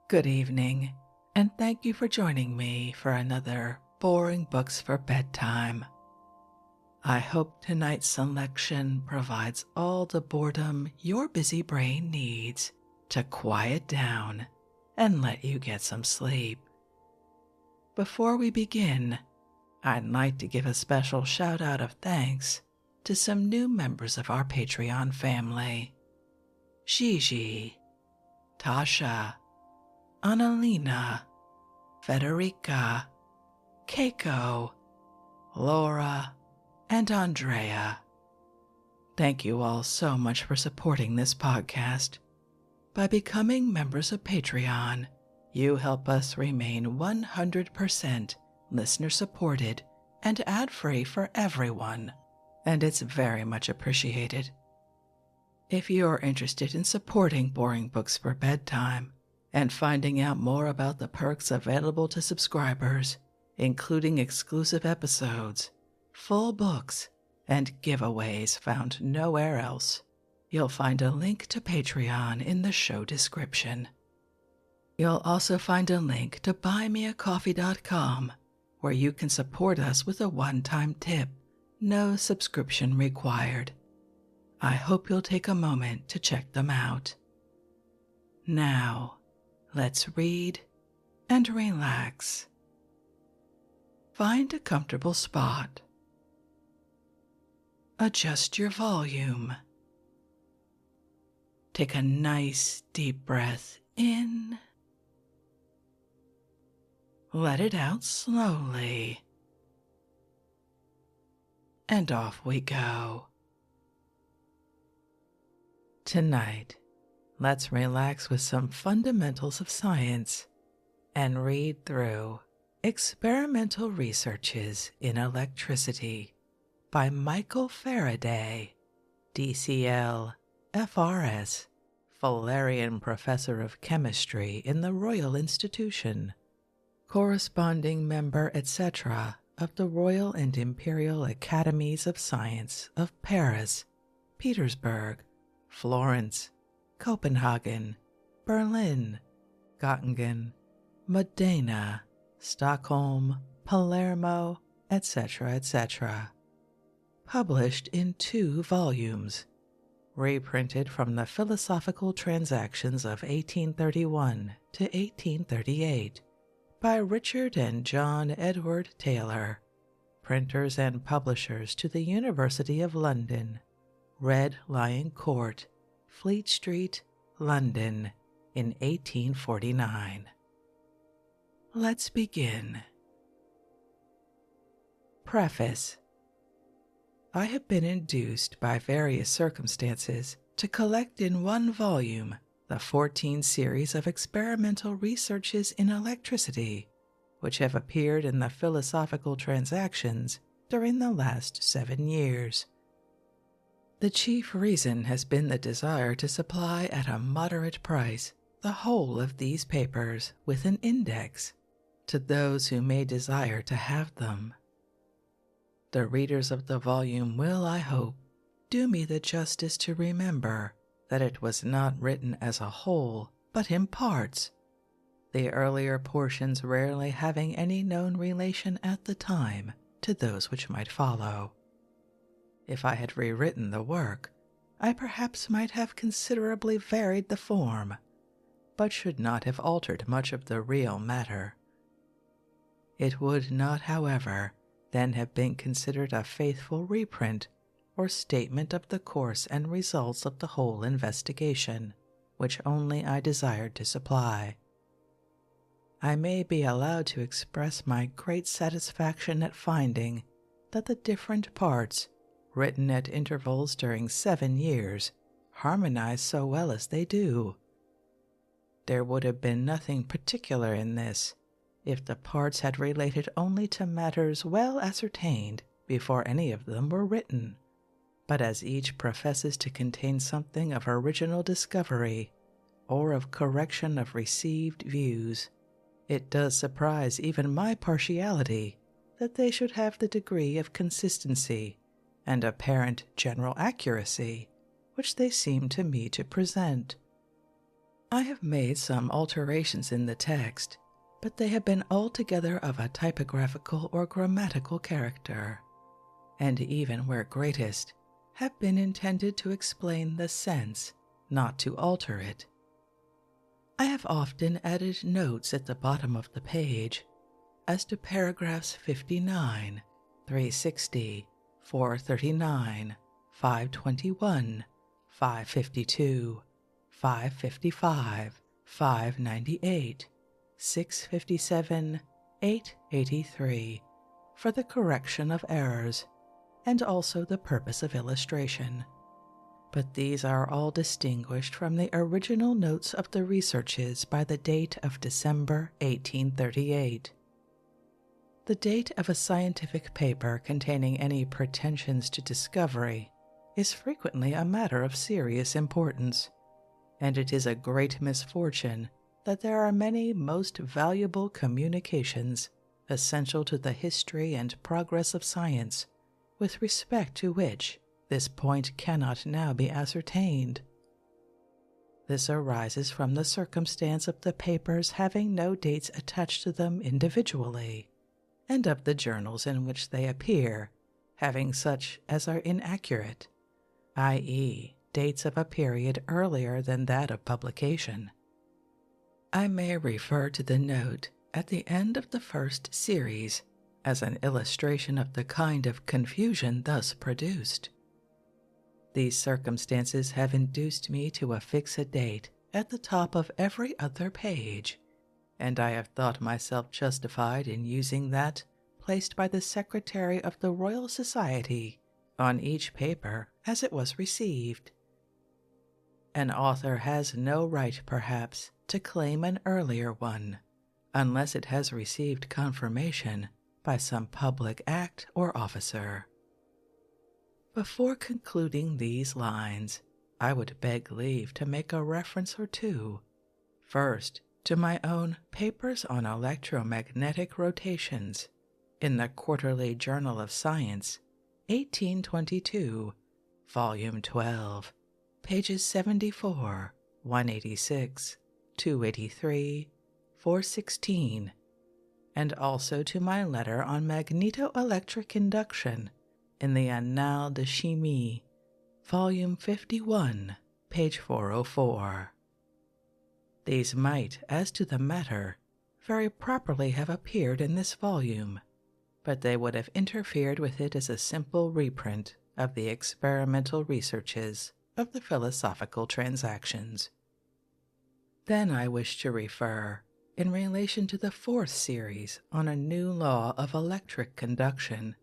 Good evening, and thank you for joining me for another Boring Books for Bedtime. I hope tonight's selection provides all the boredom your busy brain needs to quiet down and let you get some sleep. Before we begin, I'd like to give a special shout out of thanks to some new members of our Patreon family: Gigi, Tasha, Annalena, Federica, Keiko, Laura, and Andrea. Thank you all so much for supporting this podcast. By becoming members of Patreon, you help us remain 100% listener supported and ad-free for everyone, and it's very much appreciated. If you're interested in supporting Boring Books for Bedtime and finding out more about the perks available to subscribers, including exclusive episodes, full books, and giveaways found nowhere else, you'll find a link to Patreon in the show description. You'll also find a link to buymeacoffee.com, where you can support us with a one-time tip, no subscription required. I hope you'll take a moment to check them out. Now, let's read and relax. Find a comfortable spot. Adjust your volume. Take a nice deep breath in. Let it out slowly. And off we go. Tonight, let's relax with some fundamentals of science and read through Experimental Researches in Electricity by Michael Faraday, DCL, FRS, Fullerian Professor of Chemistry in the Royal Institution, corresponding member, etc., of the Royal and Imperial Academies of Science of Paris, Petersburg, Florence, Copenhagen, Berlin, Göttingen, Modena, Stockholm, Palermo, etc., etc. Published in 2 volumes, reprinted from the Philosophical Transactions of 1831 to 1838 by Richard and John Edward Taylor, printers and publishers to the University of London, Red Lion Court, Fleet Street, London, in 1849. Let's begin. Preface. I have been induced by various circumstances to collect in 1 volume the 14 series of experimental researches in electricity which have appeared in the Philosophical Transactions during the last 7 years. The chief reason has been the desire to supply at a moderate price the whole of these papers with an index to those who may desire to have them. The readers of the volume will, I hope, do me the justice to remember that it was not written as a whole, but in parts, the earlier portions rarely having any known relation at the time to those which might follow. If I had rewritten the work, I perhaps might have considerably varied the form, but should not have altered much of the real matter. It would not, however, then have been considered a faithful reprint or statement of the course and results of the whole investigation, which only I desired to supply. I may be allowed to express my great satisfaction at finding that the different parts, written at intervals during 7 years, harmonize so well as they do. There would have been nothing particular in this if the parts had related only to matters well ascertained before any of them were written, but as each professes to contain something of original discovery or of correction of received views, it does surprise even my partiality that they should have the degree of consistency and apparent general accuracy which they seem to me to present. I have made some alterations in the text, but they have been altogether of a typographical or grammatical character, and even where greatest, have been intended to explain the sense, not to alter it. I have often added notes at the bottom of the page as to paragraphs 59, 360, 439, 521, 552, 555, 598, 657, 883, for the correction of errors, and also the purpose of illustration. But these are all distinguished from the original notes of the researches by the date of December 1838. The date of a scientific paper containing any pretensions to discovery is frequently a matter of serious importance, and it is a great misfortune that there are many most valuable communications essential to the history and progress of science, with respect to which this point cannot now be ascertained. This arises from the circumstance of the papers having no dates attached to them individually, and of the journals in which they appear having such as are inaccurate, i.e., dates of a period earlier than that of publication. I may refer to the note at the end of the first series as an illustration of the kind of confusion thus produced. These circumstances have induced me to affix a date at the top of every other page, and I have thought myself justified in using that placed by the Secretary of the Royal Society on each paper as it was received. An author has no right, perhaps, to claim an earlier one, unless it has received confirmation by some public act or officer. Before concluding these lines, I would beg leave to make a reference or two, first to my own Papers on Electromagnetic Rotations in the Quarterly Journal of Science, 1822, Volume 12, pages 74, 186, 283, 416, and also to my letter on magnetoelectric induction in the Annales de Chimie, Volume 51, page 404. These might, as to the matter, very properly have appeared in this volume, but they would have interfered with it as a simple reprint of the experimental researches of the Philosophical Transactions. Then I wish to refer, in relation to the fourth series on a new law of electric conduction,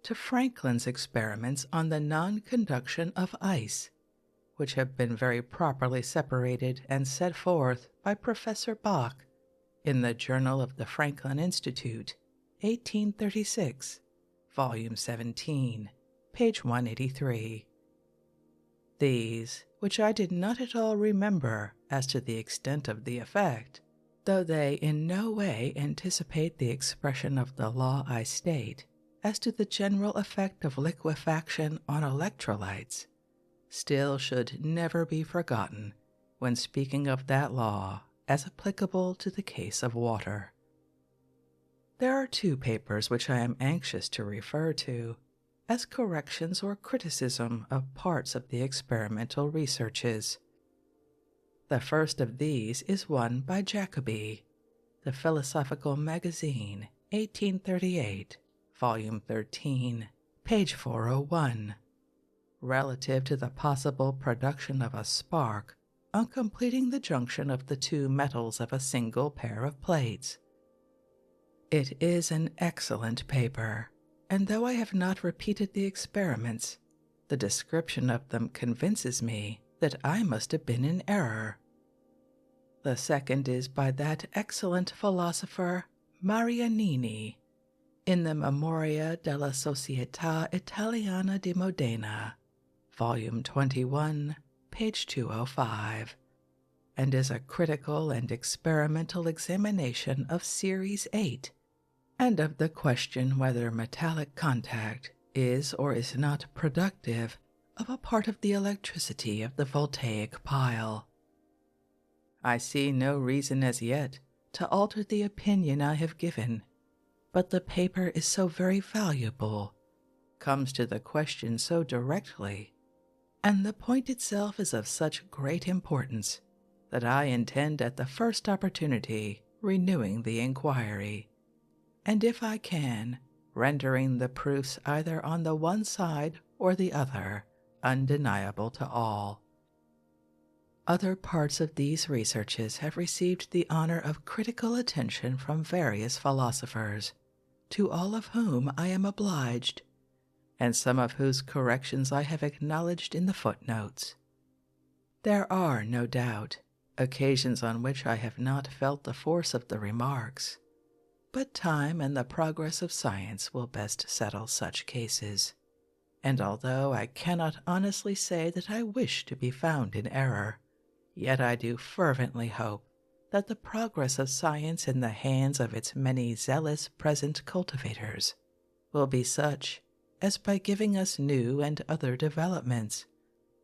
to Franklin's experiments on the non-conduction of ice, which have been very properly separated and set forth by Professor Bach in the Journal of the Franklin Institute, 1836, Volume 17, page 183. These, which I did not at all remember as to the extent of the effect, though they in no way anticipate the expression of the law I state as to the general effect of liquefaction on electrolytes, still should never be forgotten when speaking of that law as applicable to the case of water. There are two papers which I am anxious to refer to as corrections or criticism of parts of the experimental researches. The first of these is one by Jacobi, The Philosophical Magazine, 1838, Volume 13, page 401, relative to the possible production of a spark on completing the junction of the two metals of a single pair of plates. It is an excellent paper, and though I have not repeated the experiments, the description of them convinces me that I must have been in error. The second is by that excellent philosopher Marianini, in the Memoria della Società Italiana di Modena, Volume 21, page 205, and is a critical and experimental examination of Series 8, and of the question whether metallic contact is or is not productive of a part of the electricity of the voltaic pile. I see no reason as yet to alter the opinion I have given, but the paper is so very valuable, comes to the question so directly, and the point itself is of such great importance that I intend at the first opportunity renewing the inquiry, and if I can, rendering the proofs either on the one side or the other undeniable to all. Other parts of these researches have received the honor of critical attention from various philosophers, to all of whom I am obliged, and some of whose corrections I have acknowledged in the footnotes. There are, no doubt, occasions on which I have not felt the force of the remarks, but time and the progress of science will best settle such cases, and although I cannot honestly say that I wish to be found in error, yet I do fervently hope that the progress of science in the hands of its many zealous present cultivators will be such as by giving us new and other developments,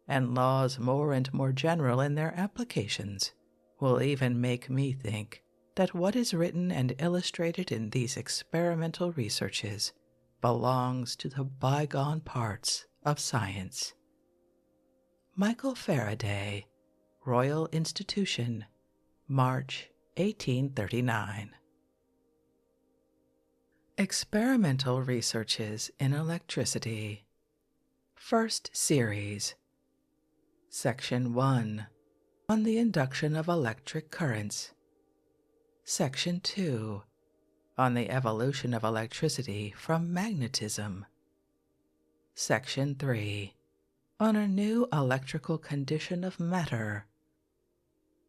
and laws more and more general in their applications, will even make me think that what is written and illustrated in these experimental researches belongs to the bygone parts of science. Michael Faraday, Royal Institution, March 1839. Experimental Researches in Electricity. First Series. Section 1. On the Induction of Electric Currents. Section 2. On the Evolution of Electricity from Magnetism. Section 3. On a New Electrical Condition of Matter.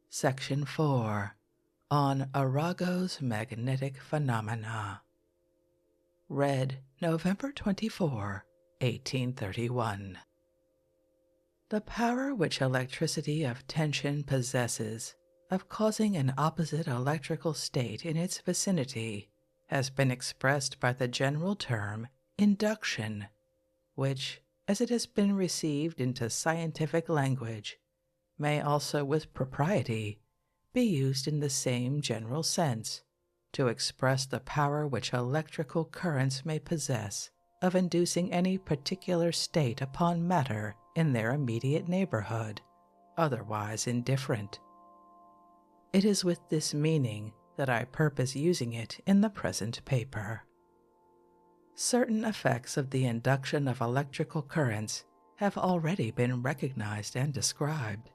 Section 4. On Arago's Magnetic Phenomena. Read November 24, 1831. The power which electricity of tension possesses of causing an opposite electrical state in its vicinity has been expressed by the general term induction, which, as it has been received into scientific language, may also with propriety be used in the same general sense to express the power which electrical currents may possess of inducing any particular state upon matter in their immediate neighborhood, otherwise indifferent. It is with this meaning that I purpose using it in the present paper. Certain effects of the induction of electrical currents have already been recognized and described,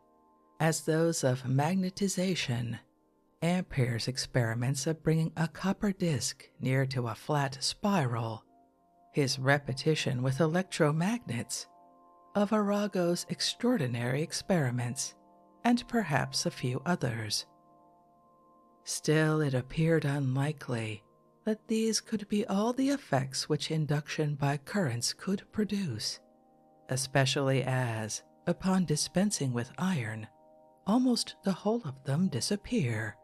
as those of magnetization. Ampere's experiments of bringing a copper disc near to a flat spiral, his repetition with electromagnets, of Arago's extraordinary experiments, and perhaps a few others. Still, it appeared unlikely that these could be all the effects which induction by currents could produce, especially as, upon dispensing with iron, almost the whole of them disappear,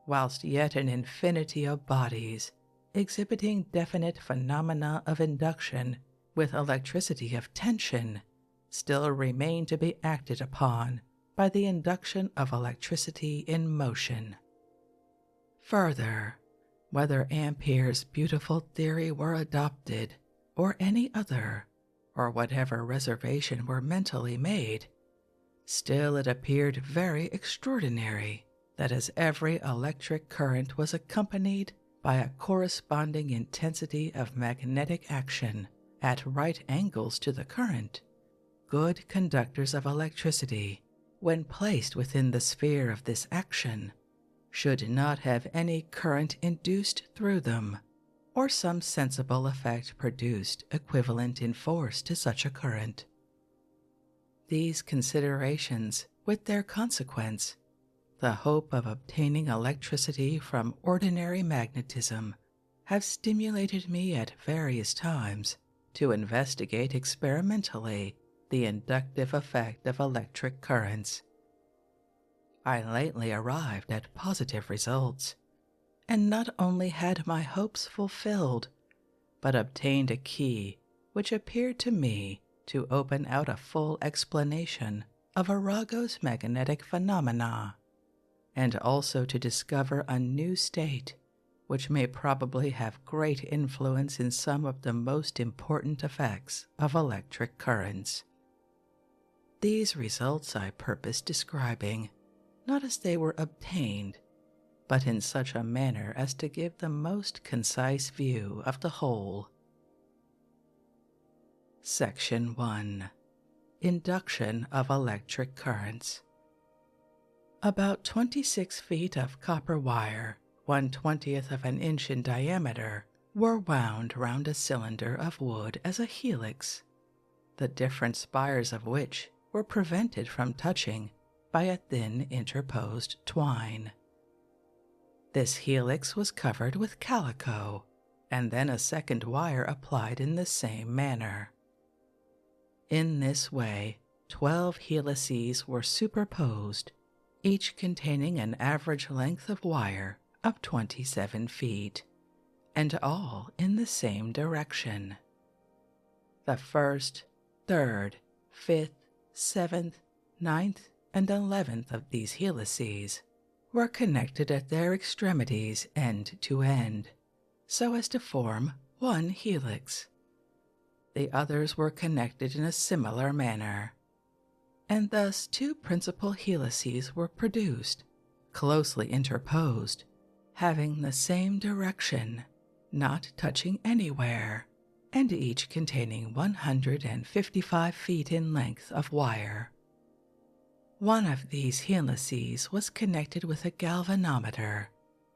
whilst yet an infinity of bodies exhibiting definite phenomena of induction with electricity of tension still remain to be acted upon by the induction of electricity in motion. Further, whether Ampere's beautiful theory were adopted, or any other, or whatever reservation were mentally made, still it appeared very extraordinary that as every electric current was accompanied by a corresponding intensity of magnetic action at right angles to the current, good conductors of electricity, when placed within the sphere of this action, should not have any current induced through them, or some sensible effect produced equivalent in force to such a current. These considerations, with their consequence, the hope of obtaining electricity from ordinary magnetism, have stimulated me at various times to investigate experimentally the inductive effect of electric currents. I lately arrived at positive results, and not only had my hopes fulfilled, but obtained a key which appeared to me to open out a full explanation of Arago's magnetic phenomena, and also to discover a new state which may probably have great influence in some of the most important effects of electric currents. These results I purpose describing, not as they were obtained, but in such a manner as to give the most concise view of the whole. Section 1. Induction of electric currents. About 26 feet of copper wire, 1/20th of an inch in diameter, were wound round a cylinder of wood as a helix, the different spires of which were prevented from touching by a thin interposed twine. This helix was covered with calico, and then a second wire applied in the same manner. In this way, 12 helices were superposed, each containing an average length of wire of 27 feet, and all in the same direction. The first, third, fifth, 7th, 9th, and 11th of these helices were connected at their extremities end to end, so as to form one helix. The others were connected in a similar manner, and thus two principal helices were produced, closely interposed, having the same direction, not touching anywhere, and each containing 155 feet in length of wire. One of these helices was connected with a galvanometer,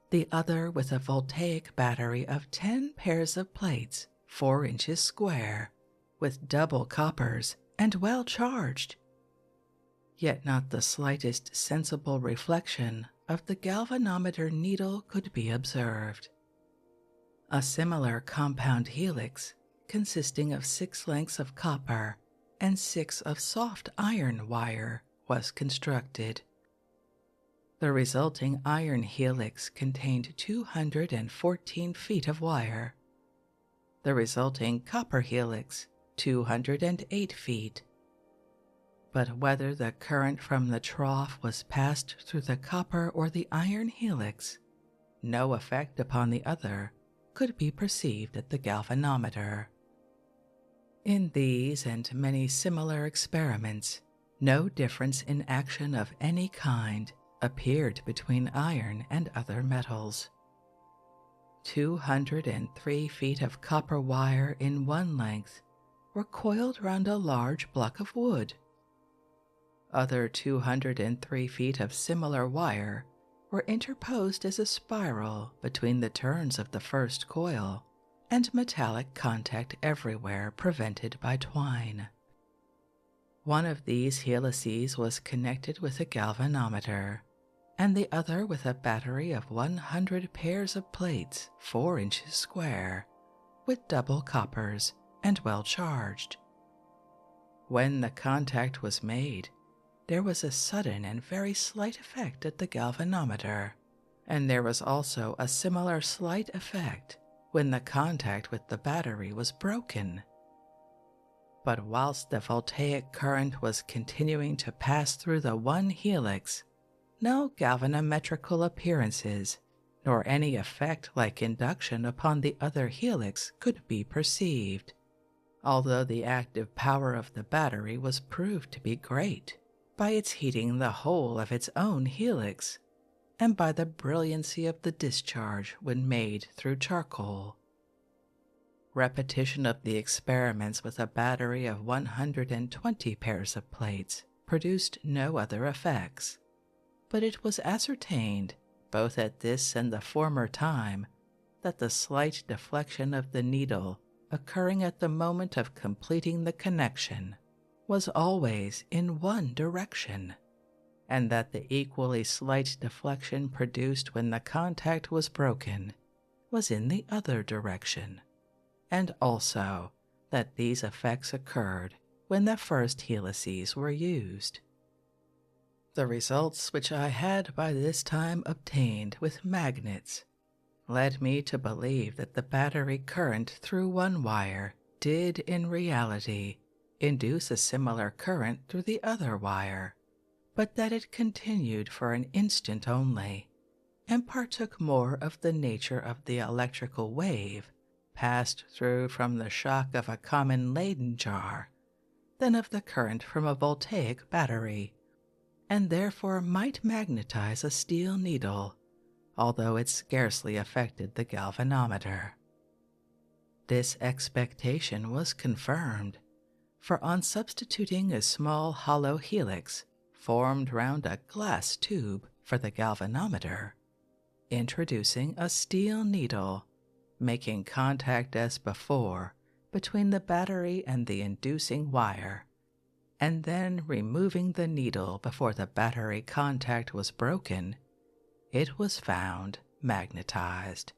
the other with a voltaic battery of 10 pairs of plates 4 inches square, with double coppers and well charged. Yet not the slightest sensible reflection of the galvanometer needle could be observed. A similar compound helix, consisting of 6 lengths of copper and 6 of soft iron wire, was constructed. The resulting iron helix contained 214 feet of wire. The resulting copper helix, 208 feet. But whether the current from the trough was passed through the copper or the iron helix, no effect upon the other could be perceived at the galvanometer. In these and many similar experiments, no difference in action of any kind appeared between iron and other metals. 203 feet of copper wire in one length were coiled round a large block of wood. Other 203 feet of similar wire were interposed as a spiral between the turns of the first coil, and metallic contact everywhere prevented by twine. One of these helices was connected with a galvanometer, and the other with a battery of 100 pairs of plates 4 inches square, with double coppers and well charged. When the contact was made, there was a sudden and very slight effect at the galvanometer, and there was also a similar slight effect when the contact with the battery was broken. But whilst the voltaic current was continuing to pass through the one helix, no galvanometrical appearances, nor any effect like induction upon the other helix could be perceived, although the active power of the battery was proved to be great by its heating the whole of its own helix, and by the brilliancy of the discharge when made through charcoal. Repetition of the experiments with a battery of 120 pairs of plates produced no other effects, but it was ascertained, both at this and the former time, that the slight deflection of the needle occurring at the moment of completing the connection was always in one direction, and that the equally slight deflection produced when the contact was broken was in the other direction, and also that these effects occurred when the first helices were used. The results which I had by this time obtained with magnets led me to believe that the battery current through one wire did in reality induce a similar current through the other wire, but that it continued for an instant only, and partook more of the nature of the electrical wave passed through from the shock of a common Leyden jar than of the current from a voltaic battery, and therefore might magnetize a steel needle, although it scarcely affected the galvanometer. This expectation was confirmed, for on substituting a small hollow helix formed round a glass tube for the galvanometer, introducing a steel needle, making contact as before between the battery and the inducing wire, and then removing the needle before the battery contact was broken, it was found magnetized.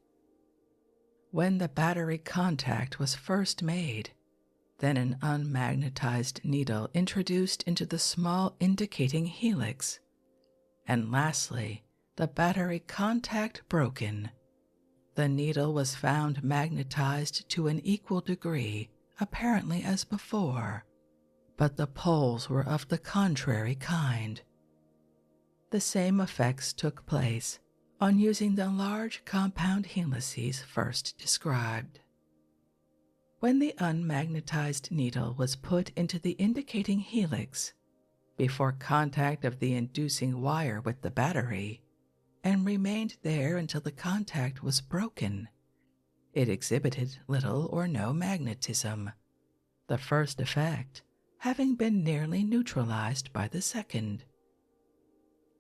When the battery contact was first made, then an unmagnetized needle introduced into the small indicating helix, and lastly, the battery contact broken, the needle was found magnetized to an equal degree, apparently as before, but the poles were of the contrary kind. The same effects took place on using the large compound helices first described. When the unmagnetized needle was put into the indicating helix, before contact of the inducing wire with the battery, and remained there until the contact was broken, it exhibited little or no magnetism, the first effect having been nearly neutralized by the second.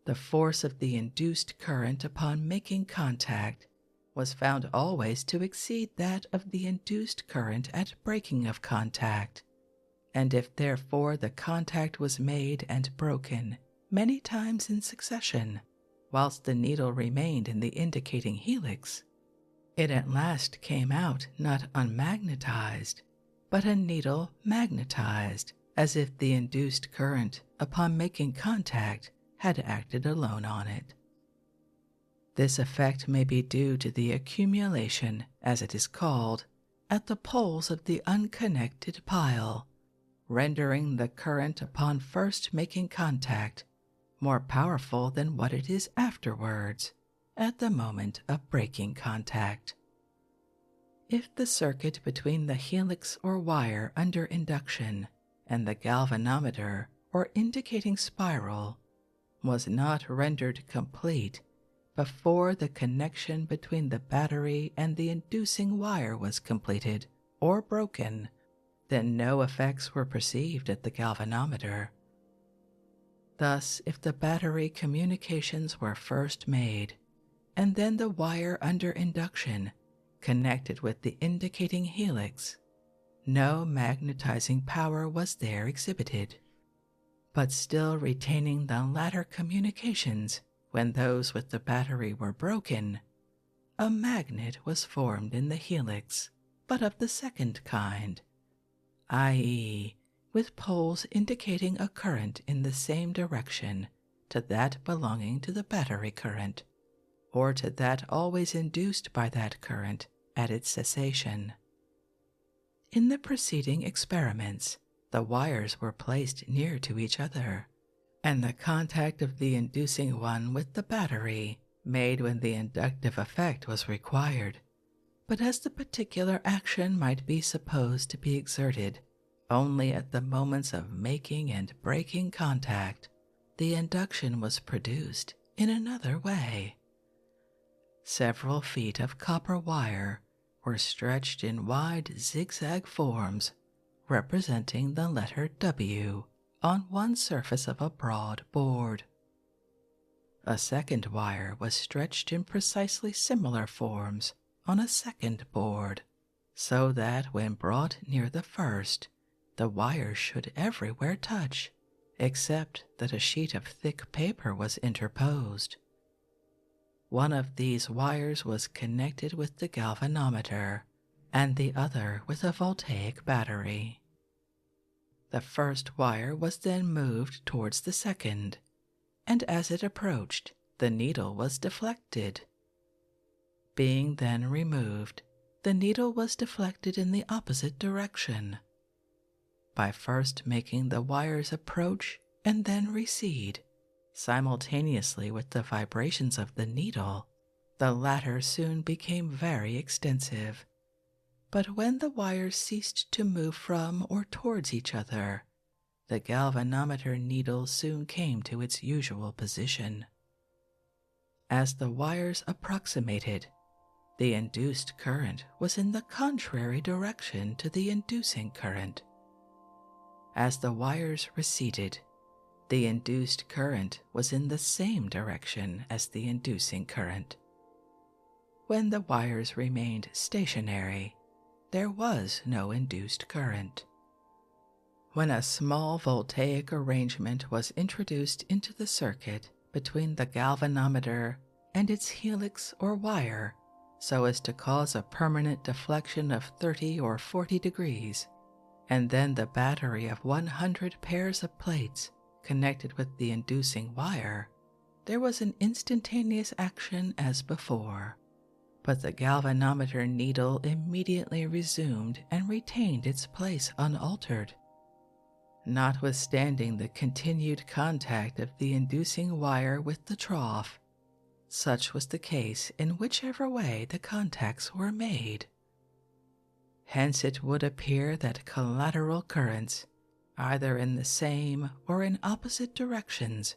The force of the induced current upon making contact was found always to exceed that of the induced current at breaking of contact, and if therefore the contact was made and broken many times in succession, whilst the needle remained in the indicating helix, it at last came out not unmagnetized, but a needle magnetized, as if the induced current, upon making contact, had acted alone on it. This effect may be due to the accumulation, as it is called, at the poles of the unconnected pile, rendering the current upon first making contact more powerful than what it is afterwards, at the moment of breaking contact. If the circuit between the helix or wire under induction and the galvanometer or indicating spiral was not rendered complete before the connection between the battery and the inducing wire was completed or broken, then no effects were perceived at the galvanometer. Thus, if the battery communications were first made, and then the wire under induction connected with the indicating helix, no magnetizing power was there exhibited, but still retaining the latter communications when those with the battery were broken, a magnet was formed in the helix, but of the second kind, i.e., with poles indicating a current in the same direction to that belonging to the battery current, or to that always induced by that current at its cessation. In the preceding experiments, the wires were placed near to each other, and the contact of the inducing one with the battery made when the inductive effect was required, but as the particular action might be supposed to be exerted only at the moments of making and breaking contact, the induction was produced in another way. Several feet of copper wire were stretched in wide zigzag forms representing the letter W on one surface of a broad board. A second wire was stretched in precisely similar forms on a second board, so that when brought near the first, the wires should everywhere touch, except that a sheet of thick paper was interposed. One of these wires was connected with the galvanometer, and the other with a voltaic battery. The first wire was then moved towards the second, and as it approached, the needle was deflected. Being then removed, the needle was deflected in the opposite direction. By first making the wires approach and then recede, simultaneously with the vibrations of the needle. The latter soon became very extensive. But when the wires ceased to move from or towards each other, the galvanometer needle soon came to its usual position. As the wires approximated, the induced current was in the contrary direction to the inducing current. As the wires receded, the induced current was in the same direction as the inducing current. When the wires remained stationary, there was no induced current. When a small voltaic arrangement was introduced into the circuit between the galvanometer and its helix or wire, so as to cause a permanent deflection of 30 or 40 degrees, and then the battery of 100 pairs of plates connected with the inducing wire, there was an instantaneous action as before, but the galvanometer needle immediately resumed and retained its place unaltered. Notwithstanding the continued contact of the inducing wire with the trough, such was the case in whichever way the contacts were made. Hence it would appear that collateral currents, either in the same or in opposite directions,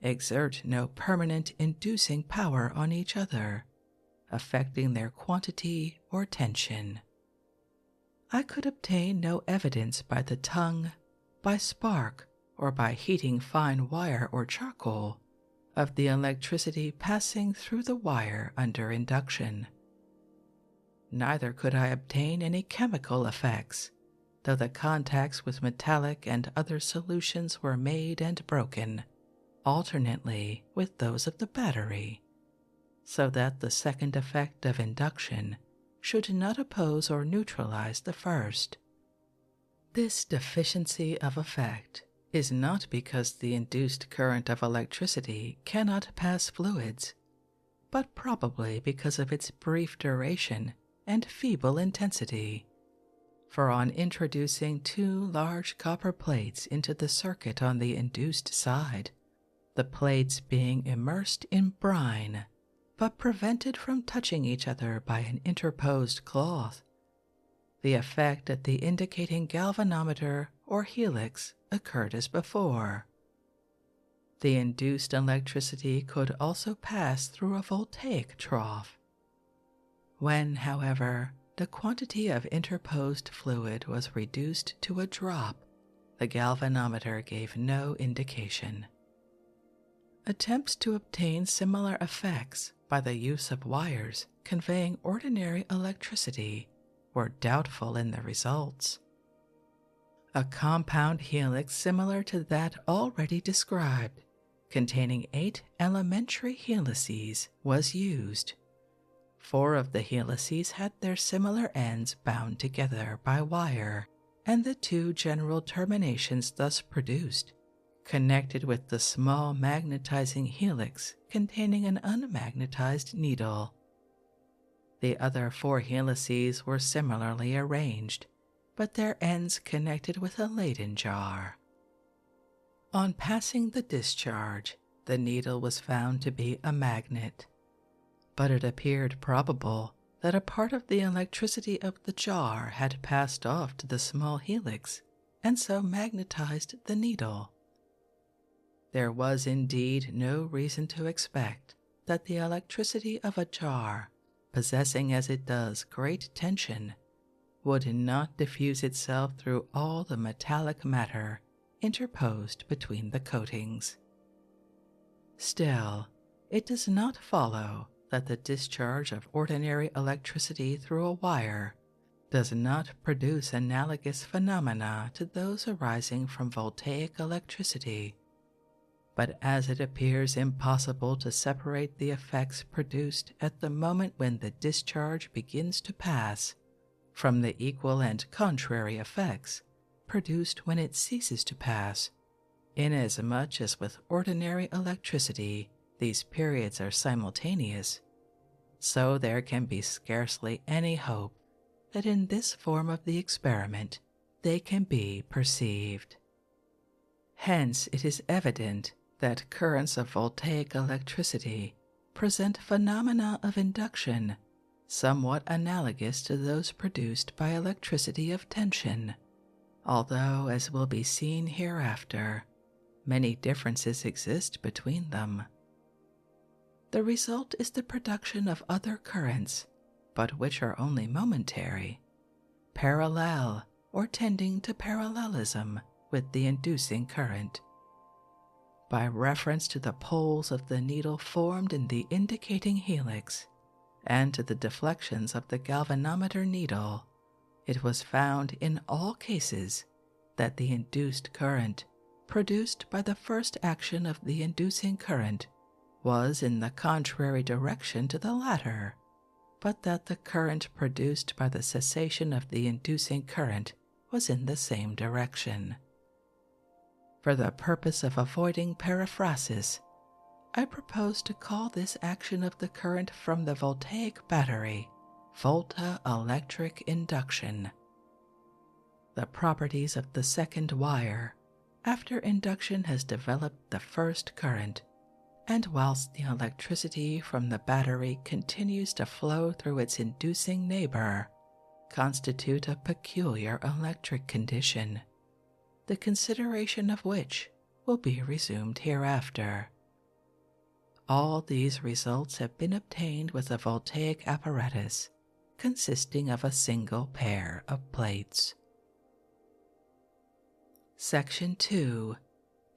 exert no permanent inducing power on each other, affecting their quantity or tension. I could obtain no evidence by the tongue, by spark, or by heating fine wire or charcoal, of the electricity passing through the wire under induction. Neither could I obtain any chemical effects, though the contacts with metallic and other solutions were made and broken, alternately with those of the battery, so that the second effect of induction should not oppose or neutralize the first. This deficiency of effect is not because the induced current of electricity cannot pass fluids, but probably because of its brief duration and feeble intensity. For on introducing 2 large copper plates into the circuit on the induced side, the plates being immersed in brine, but prevented from touching each other by an interposed cloth, the effect at the indicating galvanometer or helix occurred as before. The induced electricity could also pass through a voltaic trough. When, however, the quantity of interposed fluid was reduced to a drop, the galvanometer gave no indication. Attempts to obtain similar effects by the use of wires conveying ordinary electricity were doubtful in the results. A compound helix similar to that already described, containing 8 elementary helices, was used. 4 of the helices had their similar ends bound together by wire, and the 2 general terminations thus produced connected with the small magnetizing helix containing an unmagnetized needle. The other 4 helices were similarly arranged, but their ends connected with a Leyden jar. On passing the discharge, the needle was found to be a magnet, but it appeared probable that a part of the electricity of the jar had passed off to the small helix and so magnetized the needle. There was indeed no reason to expect that the electricity of a jar, possessing as it does great tension, would not diffuse itself through all the metallic matter interposed between the coatings. Still, it does not follow that the discharge of ordinary electricity through a wire does not produce analogous phenomena to those arising from voltaic electricity. But as it appears impossible to separate the effects produced at the moment when the discharge begins to pass from the equal and contrary effects produced when it ceases to pass, inasmuch as with ordinary electricity these periods are simultaneous, so there can be scarcely any hope that in this form of the experiment they can be perceived. Hence it is evident that currents of voltaic electricity present phenomena of induction somewhat analogous to those produced by electricity of tension, although, as will be seen hereafter, many differences exist between them. The result is the production of other currents, but which are only momentary, parallel or tending to parallelism with the inducing current. By reference to the poles of the needle formed in the indicating helix and to the deflections of the galvanometer needle, it was found in all cases that the induced current produced by the first action of the inducing current was in the contrary direction to the latter, but that the current produced by the cessation of the inducing current was in the same direction. For the purpose of avoiding periphrasis, I propose to call this action of the current from the voltaic battery volta-electric induction. The properties of the second wire, after induction has developed the first current, and whilst the electricity from the battery continues to flow through its inducing neighbor, constitute a peculiar electric condition, the consideration of which will be resumed hereafter. All these results have been obtained with a voltaic apparatus consisting of a single pair of plates. Section 2.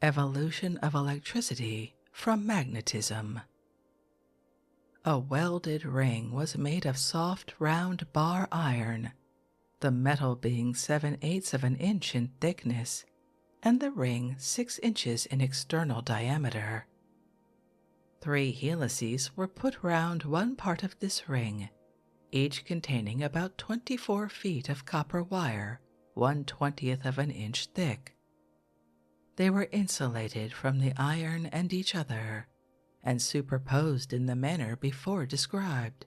Evolution of electricity from magnetism. A welded ring was made of soft round bar iron, the metal being 7/8 of an inch in thickness, and the ring 6 inches in external diameter. 3 helices were put round one part of this ring, each containing about 24 feet of copper wire 1/20 of an inch thick. They were insulated from the iron and each other, and superposed in the manner before described,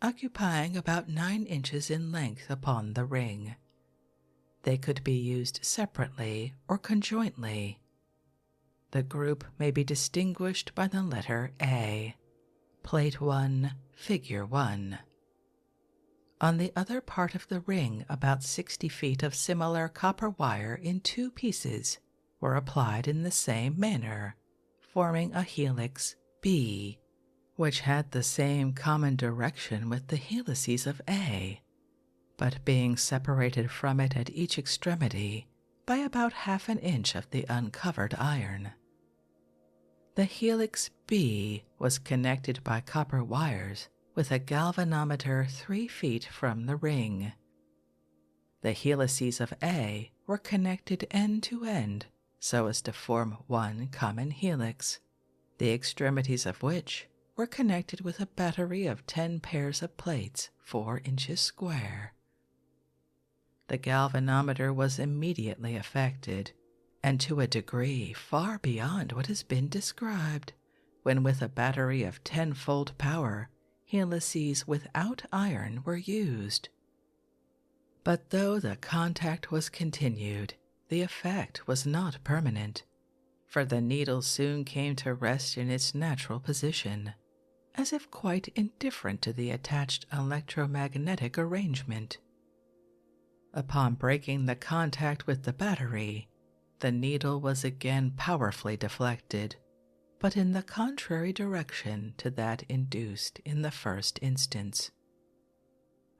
occupying about 9 inches in length upon the ring. They could be used separately or conjointly. The group may be distinguished by the letter A. Plate 1, Figure 1. On the other part of the ring, about 60 feet of similar copper wire in 2 pieces were applied in the same manner, forming a helix B, which had the same common direction with the helices of A, but being separated from it at each extremity by about half an inch of the uncovered iron. The helix B was connected by copper wires with a galvanometer 3 feet from the ring. The helices of A were connected end to end so as to form one common helix, the extremities of which were connected with a battery of 10 pairs of plates 4 inches square. The galvanometer was immediately affected, and to a degree far beyond what has been described, when with a battery of 10-fold power, helices without iron were used. But though the contact was continued, the effect was not permanent, for the needle soon came to rest in its natural position, as if quite indifferent to the attached electromagnetic arrangement. Upon breaking the contact with the battery, the needle was again powerfully deflected, but in the contrary direction to that induced in the first instance.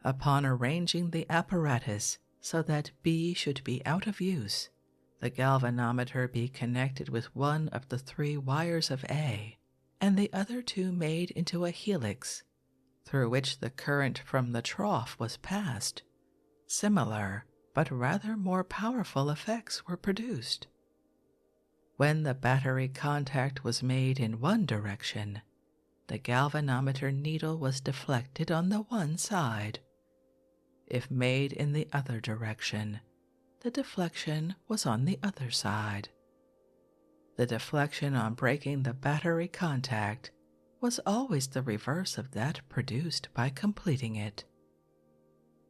Upon arranging the apparatus so that B should be out of use, the galvanometer be connected with one of the 3 wires of A, and the other 2 made into a helix, through which the current from the trough was passed, similar but rather more powerful effects were produced. When the battery contact was made in one direction, the galvanometer needle was deflected on the one side. If made in the other direction, the deflection was on the other side. The deflection on breaking the battery contact was always the reverse of that produced by completing it.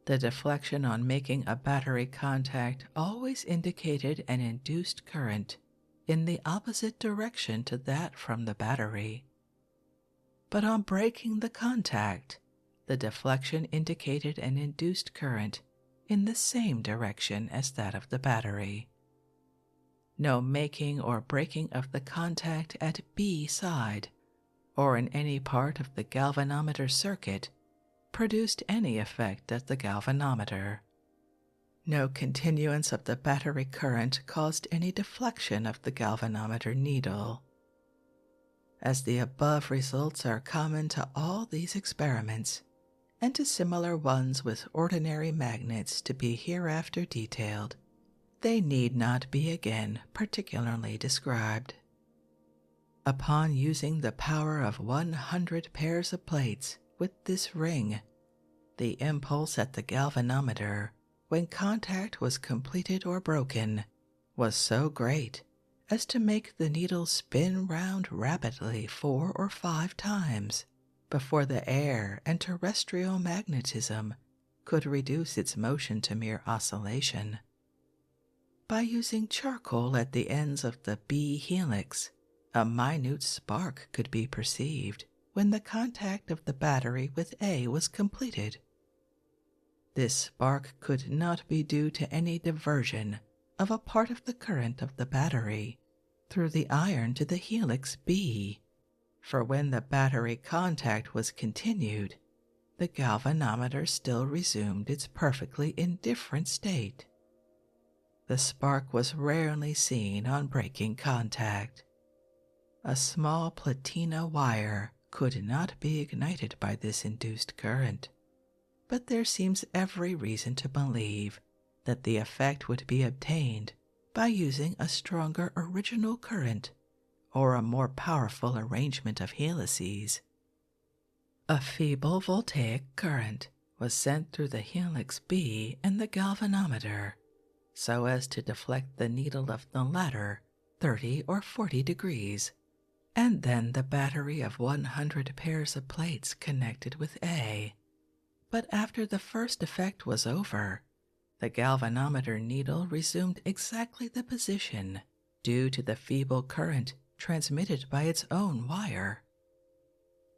The deflection on making a battery contact always indicated an induced current in the opposite direction to that from the battery. But on breaking the contact, the deflection indicated an induced current in the same direction as that of the battery. No making or breaking of the contact at B side or in any part of the galvanometer circuit produced any effect at the galvanometer. No continuance of the battery current caused any deflection of the galvanometer needle. As the above results are common to all these experiments, and to similar ones with ordinary magnets to be hereafter detailed, they need not be again particularly described. Upon using the power of 100 pairs of plates with this ring, the impulse at the galvanometer, when contact was completed or broken, was so great as to make the needle spin round rapidly 4 or 5 times before the air and terrestrial magnetism could reduce its motion to mere oscillation. By using charcoal at the ends of the B helix, a minute spark could be perceived when the contact of the battery with A was completed. This spark could not be due to any diversion of a part of the current of the battery through the iron to the helix B, for when the battery contact was continued, the galvanometer still resumed its perfectly indifferent state. The spark was rarely seen on breaking contact. A small platina wire could not be ignited by this induced current, but there seems every reason to believe that the effect would be obtained by using a stronger original current or a more powerful arrangement of helices. A feeble voltaic current was sent through the helix B and the galvanometer so as to deflect the needle of the latter 30 or 40 degrees, and then the battery of 100 pairs of plates connected with A. But after the first effect was over, the galvanometer needle resumed exactly the position due to the feeble current transmitted by its own wire.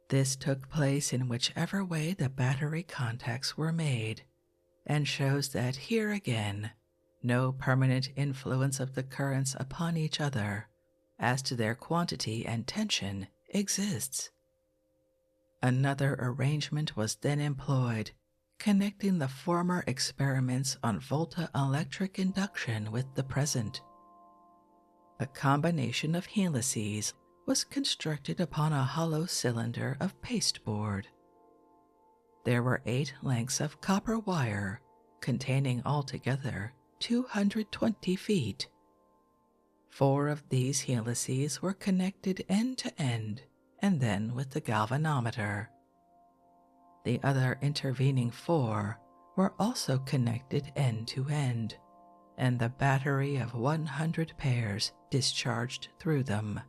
This took place in whichever way the battery contacts were made, and shows that here again no permanent influence of the currents upon each other as to their quantity and tension exists. Another arrangement was then employed, connecting the former experiments on volta-electric induction with the present. A combination of helices was constructed upon a hollow cylinder of pasteboard. There were 8 lengths of copper wire, containing altogether 220 feet. 4 of these helices were connected end to end, and then with the galvanometer. The other intervening 4 were also connected end to end, and the battery of 100 pairs discharged through them.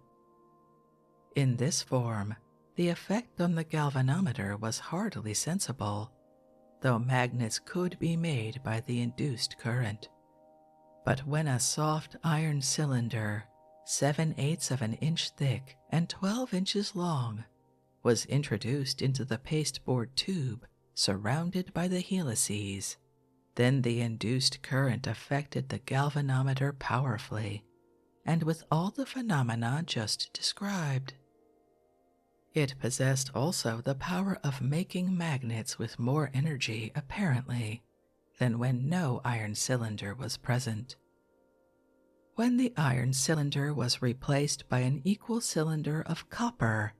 In this form, the effect on the galvanometer was hardly sensible, though magnets could be made by the induced current. But when a soft iron cylinder, 7/8 of an inch thick and 12 inches long, was introduced into the pasteboard tube surrounded by the helices, then the induced current affected the galvanometer powerfully, and with all the phenomena just described. It possessed also the power of making magnets with more energy, apparently, than when no iron cylinder was present. When the iron cylinder was replaced by an equal cylinder of copper,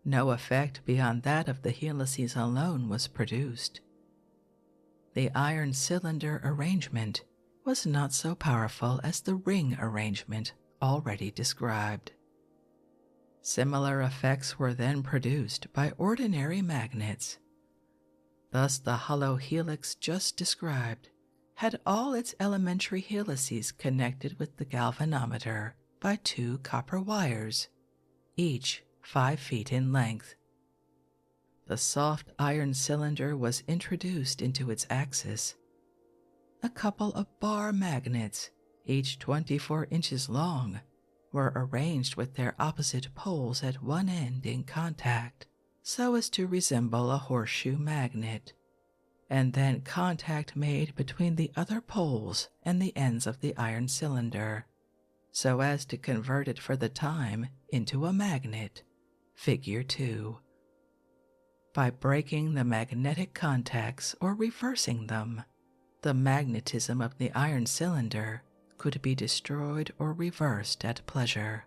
no effect beyond that of the helices alone was produced. The iron cylinder arrangement was not so powerful as the ring arrangement already described. Similar effects were then produced by ordinary magnets. Thus the hollow helix just described had all its elementary helices connected with the galvanometer by 2 copper wires, each 5 feet in length. The soft iron cylinder was introduced into its axis. A couple of bar magnets, each 24 inches long, were arranged with their opposite poles at one end in contact so as to resemble a horseshoe magnet, and then contact made between the other poles and the ends of the iron cylinder so as to convert it for the time into a magnet, figure 2. By breaking the magnetic contacts or reversing them, the magnetism of the iron cylinder could be destroyed or reversed at pleasure.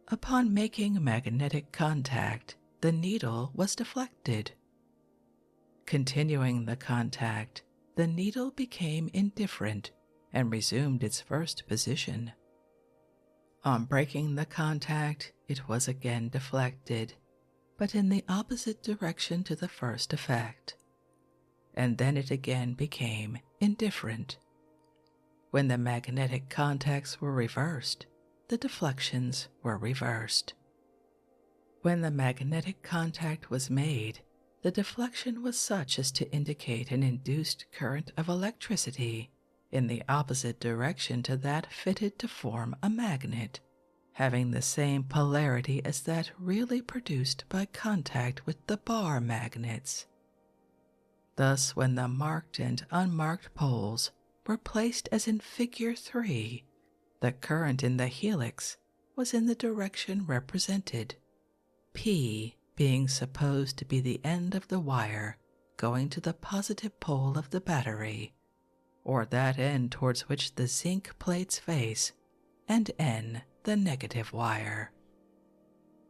Upon making magnetic contact, the needle was deflected. Continuing the contact, the needle became indifferent and resumed its first position. On breaking the contact, it was again deflected, but in the opposite direction to the first effect, and then it again became indifferent. When the magnetic contacts were reversed, the deflections were reversed. When the magnetic contact was made, the deflection was such as to indicate an induced current of electricity in the opposite direction to that fitted to form a magnet, having the same polarity as that really produced by contact with the bar magnets. Thus, when the marked and unmarked poles were placed as in figure 3, the current in the helix was in the direction represented, P being supposed to be the end of the wire going to the positive pole of the battery, or that end towards which the zinc plates face, and N the negative wire.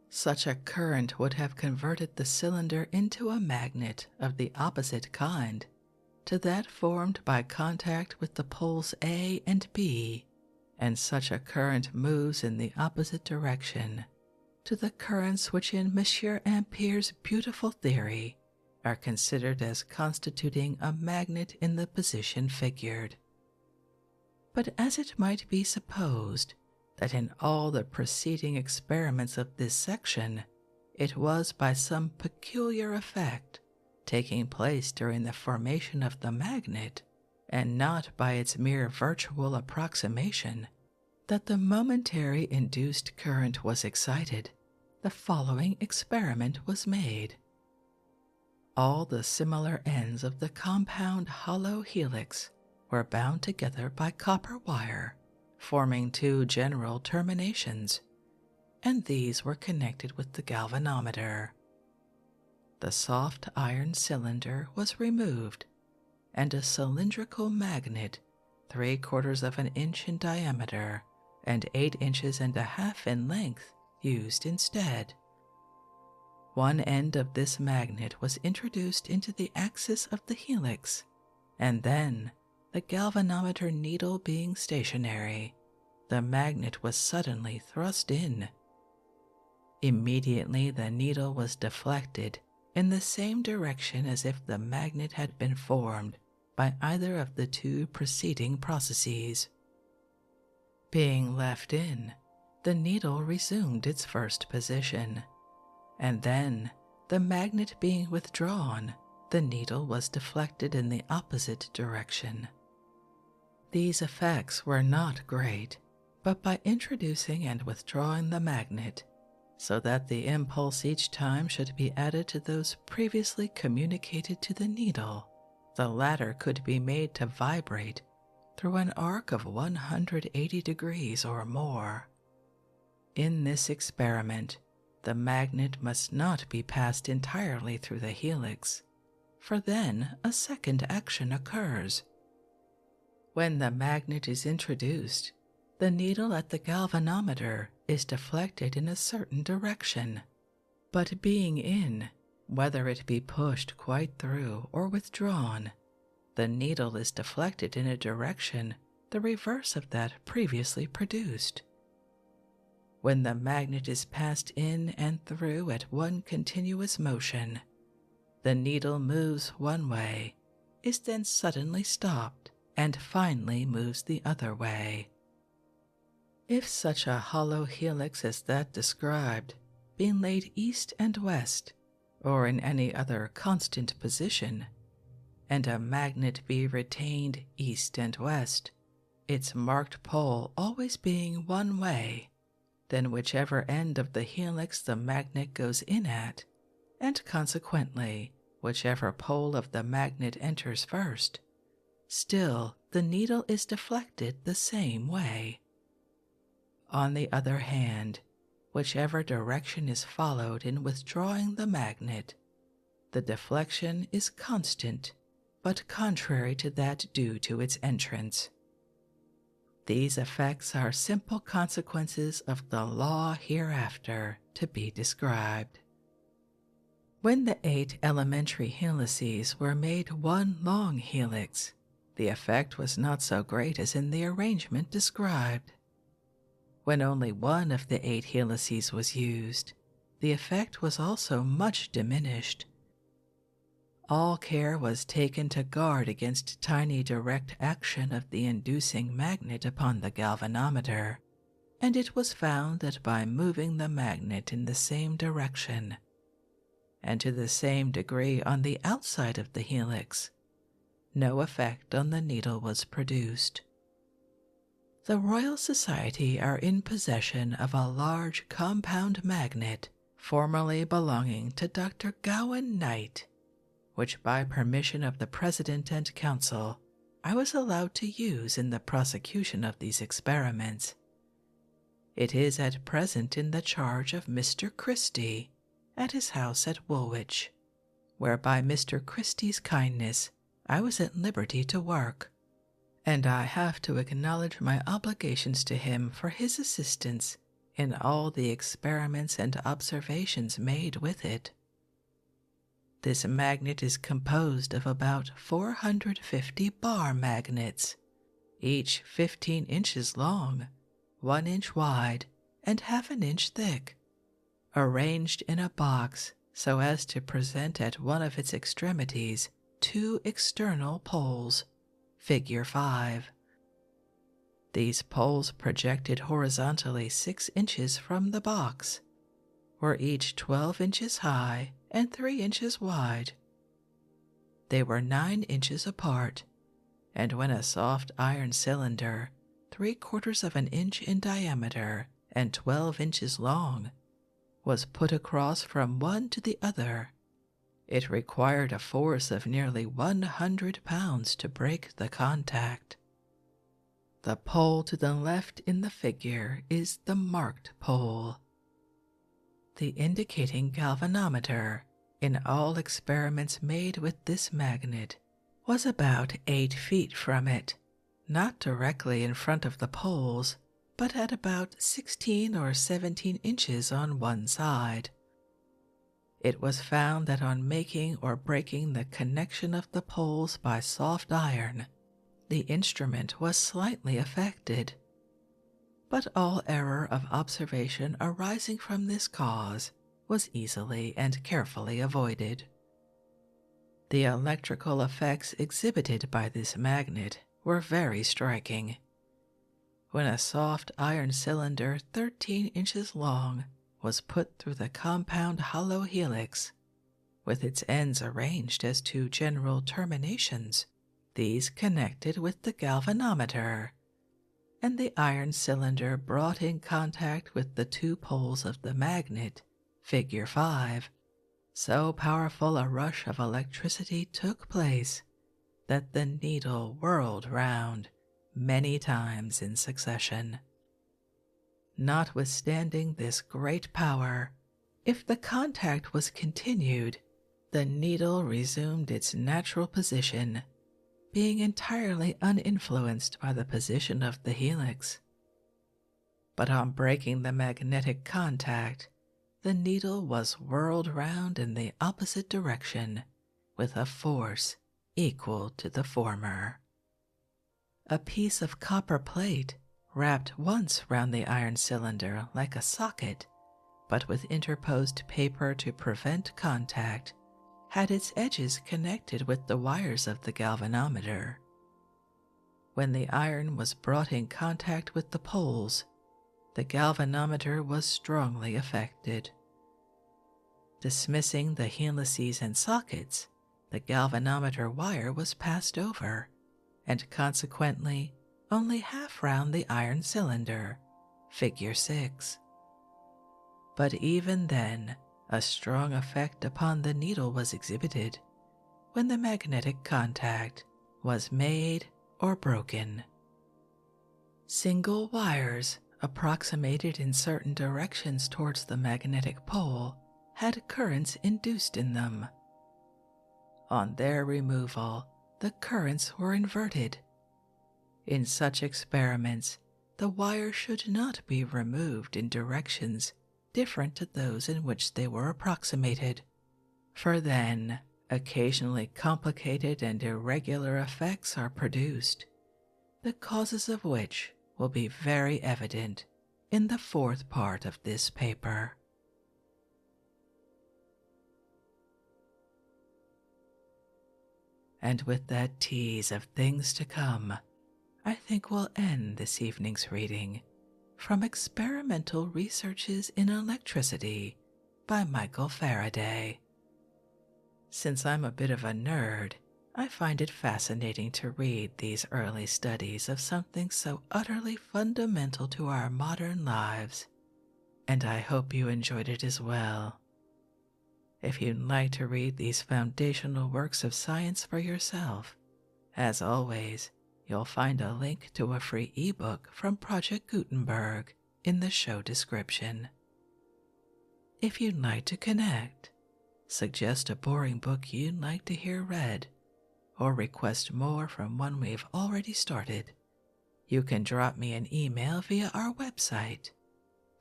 Such a current would have converted the cylinder into a magnet of the opposite kind to that formed by contact with the poles A and B, and such a current moves in the opposite direction to the currents which in Monsieur Ampere's beautiful theory are considered as constituting a magnet in the position figured. But as it might be supposed that in all the preceding experiments of this section it was by some peculiar effect taking place during the formation of the magnet, and not by its mere virtual approximation, that the momentary induced current was excited, the following experiment was made. All the similar ends of the compound hollow helix were bound together by copper wire, forming 2 general terminations, and these were connected with the galvanometer. The soft iron cylinder was removed, and a cylindrical magnet 3/4 of an inch in diameter and 8 inches and a half in length used instead. One end of this magnet was introduced into the axis of the helix, and then, the galvanometer needle being stationary, the magnet was suddenly thrust in. Immediately the needle was deflected in the same direction as if the magnet had been formed by either of the 2 preceding processes. Being left in, the needle resumed its first position, and then, the magnet being withdrawn, the needle was deflected in the opposite direction. These effects were not great, but by introducing and withdrawing the magnet, so that the impulse each time should be added to those previously communicated to the needle, the latter could be made to vibrate through an arc of 180 degrees or more. In this experiment, the magnet must not be passed entirely through the helix, for then a second action occurs. When the magnet is introduced, the needle at the galvanometer is deflected in a certain direction, but being in, whether it be pushed quite through or withdrawn, the needle is deflected in a direction the reverse of that previously produced. When the magnet is passed in and through at one continuous motion, the needle moves one way, is then suddenly stopped, and finally moves the other way. If such a hollow helix as that described, being laid east and west, or in any other constant position, and a magnet be retained east and west, its marked pole always being one way, then whichever end of the helix the magnet goes in at, and consequently whichever pole of the magnet enters first, still the needle is deflected the same way. On the other hand, whichever direction is followed in withdrawing the magnet, the deflection is constant, but contrary to that due to its entrance. These effects are simple consequences of the law hereafter to be described. When the 8 elementary helices were made one long helix, the effect was not so great as in the arrangement described. When only one of the 8 helices was used, the effect was also much diminished. All care was taken to guard against tiny direct action of the inducing magnet upon the galvanometer, and it was found that by moving the magnet in the same direction, and to the same degree on the outside of the helix, no effect on the needle was produced. The Royal Society are in possession of a large compound magnet formerly belonging to Dr. Gowan Knight, which by permission of the President and Council I was allowed to use in the prosecution of these experiments. It is at present in the charge of Mr. Christie at his house at Woolwich, where by Mr. Christie's kindness I was at liberty to work, and I have to acknowledge my obligations to him for his assistance in all the experiments and observations made with it. This magnet is composed of about 450 bar magnets, each 15 inches long, 1 inch wide, and half an inch thick, arranged in a box so as to present at one of its extremities 2 external poles, figure 5. These poles projected horizontally 6 inches from the box, were each 12 inches high and 3 inches wide. They were 9 inches apart, and when a soft iron cylinder, 3/4 of an inch in diameter and 12 inches long, was put across from one to the other, it required a force of nearly 100 pounds to break the contact. The pole to the left in the figure is the marked pole. The indicating galvanometer, in all experiments made with this magnet, was about 8 feet from it, not directly in front of the poles, but at about 16 or 17 inches on one side. It was found that on making or breaking the connection of the poles by soft iron, the instrument was slightly affected, but all error of observation arising from this cause was easily and carefully avoided. The electrical effects exhibited by this magnet were very striking. When a soft iron cylinder 13 inches long was put through the compound hollow helix, with its ends arranged as to general terminations, these connected with the galvanometer, and the iron cylinder brought in contact with the 2 poles of the magnet, figure 5, so powerful a rush of electricity took place that the needle whirled round many times in succession. Notwithstanding this great power, if the contact was continued, the needle resumed its natural position, being entirely uninfluenced by the position of the helix. But on breaking the magnetic contact, the needle was whirled round in the opposite direction with a force equal to the former. A piece of copper plate, wrapped once round the iron cylinder like a socket, but with interposed paper to prevent contact, had its edges connected with the wires of the galvanometer. When the iron was brought in contact with the poles, the galvanometer was strongly affected. Dismissing the helices and sockets, the galvanometer wire was passed over, and consequently only half round the iron cylinder, figure 6. But even then, a strong effect upon the needle was exhibited when the magnetic contact was made or broken. Single wires approximated in certain directions towards the magnetic pole had currents induced in them. On their removal, the currents were inverted. In such experiments, the wires should not be removed in directions different to those in which they were approximated, for then occasionally complicated and irregular effects are produced, the causes of which will be very evident in the fourth part of this paper. And with that tease of things to come, I think we'll end this evening's reading from Experimental Researches in Electricity by Michael Faraday. Since I'm a bit of a nerd, I find it fascinating to read these early studies of something so utterly fundamental to our modern lives, and I hope you enjoyed it as well. If you'd like to read these foundational works of science for yourself, as always, you'll find a link to a free ebook from Project Gutenberg in the show description. If you'd like to connect, suggest a boring book you'd like to hear read, or request more from one we've already started, you can drop me an email via our website,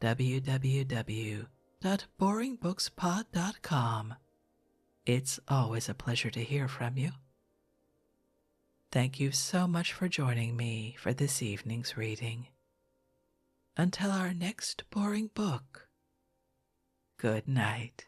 www.boringbookspod.com. It's always a pleasure to hear from you. Thank you so much for joining me for this evening's reading. Until our next boring book, good night.